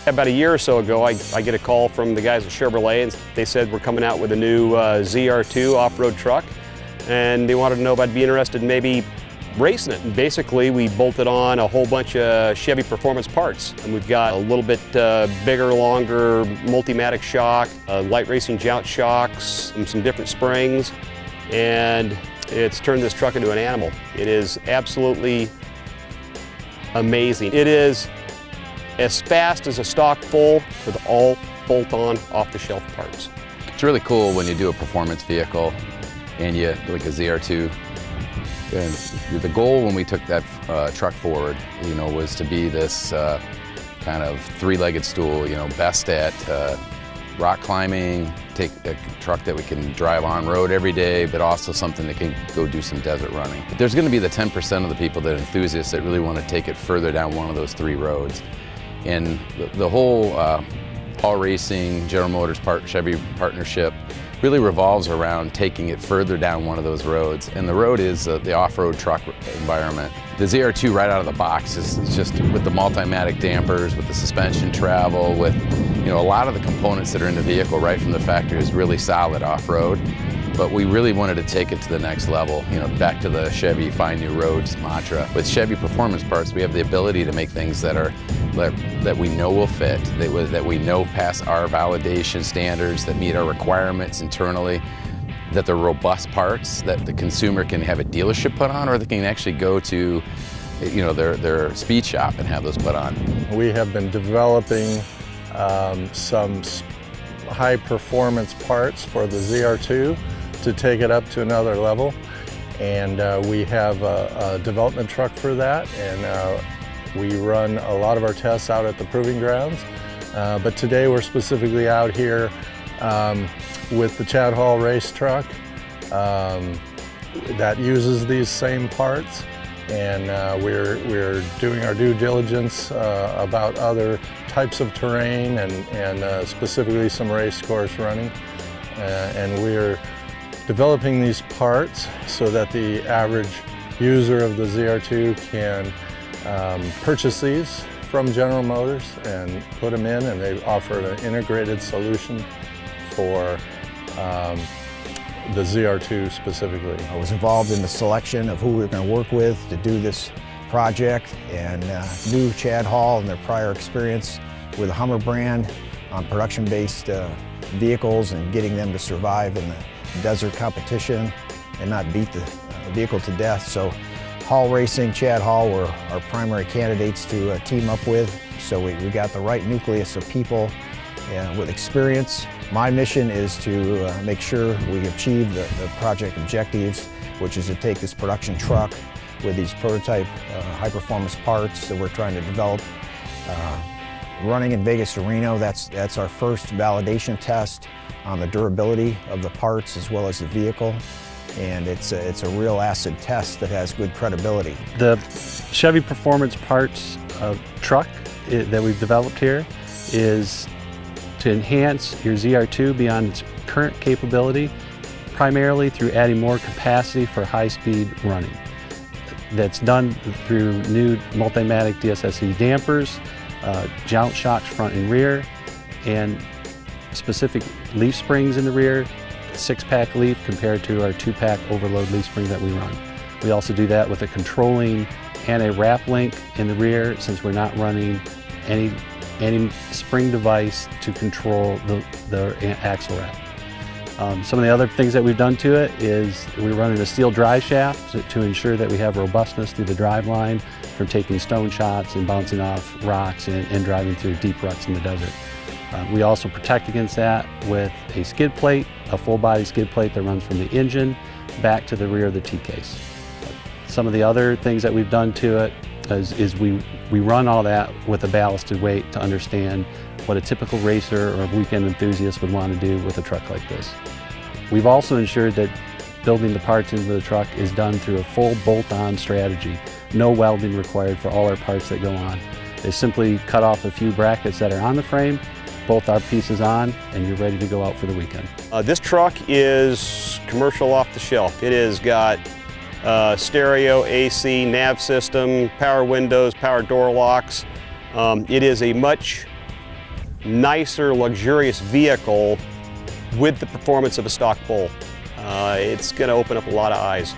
About a year or so ago, I get a call from the guys at Chevrolet, and they said we're coming out with a new ZR2 off-road truck, and they wanted to know if I'd be interested in maybe racing it. And basically, we bolted on a whole bunch of Chevy performance parts, and we've got a little bit bigger, longer Multimatic shock, light racing jout shocks, and some different springs, and it's turned this truck into an animal. It is absolutely amazing. It is as fast as a stock full with all bolt-on, off-the-shelf parts. It's really cool when you do a performance vehicle and you, like a ZR2, and the goal when we took that truck forward, was to be this kind of three-legged stool, best at rock climbing, take a truck that we can drive on road every day, but also something that can go do some desert running. But there's going to be the 10% of the people that are enthusiasts that really want to take it further down one of those three roads. And the whole Hall Racing, General Motors, Chevy partnership really revolves around taking it further down one of those roads. And the road is the off-road truck environment. The ZR2 right out of the box is just with the Multimatic dampers, with the suspension travel, with a lot of the components that are in the vehicle right from the factory is really solid off-road. But we really wanted to take it to the next level, back to the Chevy Find New Roads mantra. With Chevy performance parts, we have the ability to make things that we know will fit, that we know pass our validation standards, that meet our requirements internally, that they're robust parts that the consumer can have a dealership put on, or they can actually go to their speed shop and have those put on. We have been developing some high performance parts for the ZR2 to take it up to another level, and we have a development truck for that, and we run a lot of our tests out at the proving grounds, but today we're specifically out here with the Chad Hall race truck that uses these same parts, and we're doing our due diligence about other types of terrain and specifically some race course running, and we're developing these parts so that the average user of the ZR2 can purchase these from General Motors and put them in, and they offer an integrated solution for the ZR2 specifically. I was involved in the selection of who we were going to work with to do this project, and knew Chad Hall and their prior experience with the Hummer brand on production-based vehicles and getting them to survive in the desert competition and not beat the vehicle to death. So Hall Racing, Chad Hall were our primary candidates to team up with. So we got the right nucleus of people with experience. My mission is to make sure we achieve the project objectives, which is to take this production truck with these prototype high-performance parts that we're trying to develop. Running in Vegas to Reno, that's our first validation test on the durability of the parts as well as the vehicle, and it's a real acid test that has good credibility. The Chevy Performance Parts truck that we've developed here is to enhance your ZR2 beyond its current capability, primarily through adding more capacity for high-speed running. That's done through new Multimatic DSSE dampers, jout shocks front and rear, and specific leaf springs in the rear, 6-pack leaf compared to our 2-pack overload leaf spring that we run. We also do that with a controlling and a wrap link in the rear, since we're not running any spring device to control the axle wrap. Some of the other things that we've done to it is we're running a steel drive shaft to ensure that we have robustness through the drive line for taking stone shots and bouncing off rocks and driving through deep ruts in the desert. We also protect against that with a skid plate, a full body skid plate that runs from the engine back to the rear of the T-case. Some of the other things that we've done to it is we run all that with a ballasted weight to understand what a typical racer or a weekend enthusiast would want to do with a truck like this. We've also ensured that building the parts into the truck is done through a full bolt-on strategy. No welding required for all our parts that go on. They simply cut off a few brackets that are on the frame, bolt our pieces on, and you're ready to go out for the weekend. This truck is commercial off the shelf. It has got stereo, AC, nav system, power windows, power door locks. It is a much nicer, luxurious vehicle with the performance of a stock bull. It's going to open up a lot of eyes.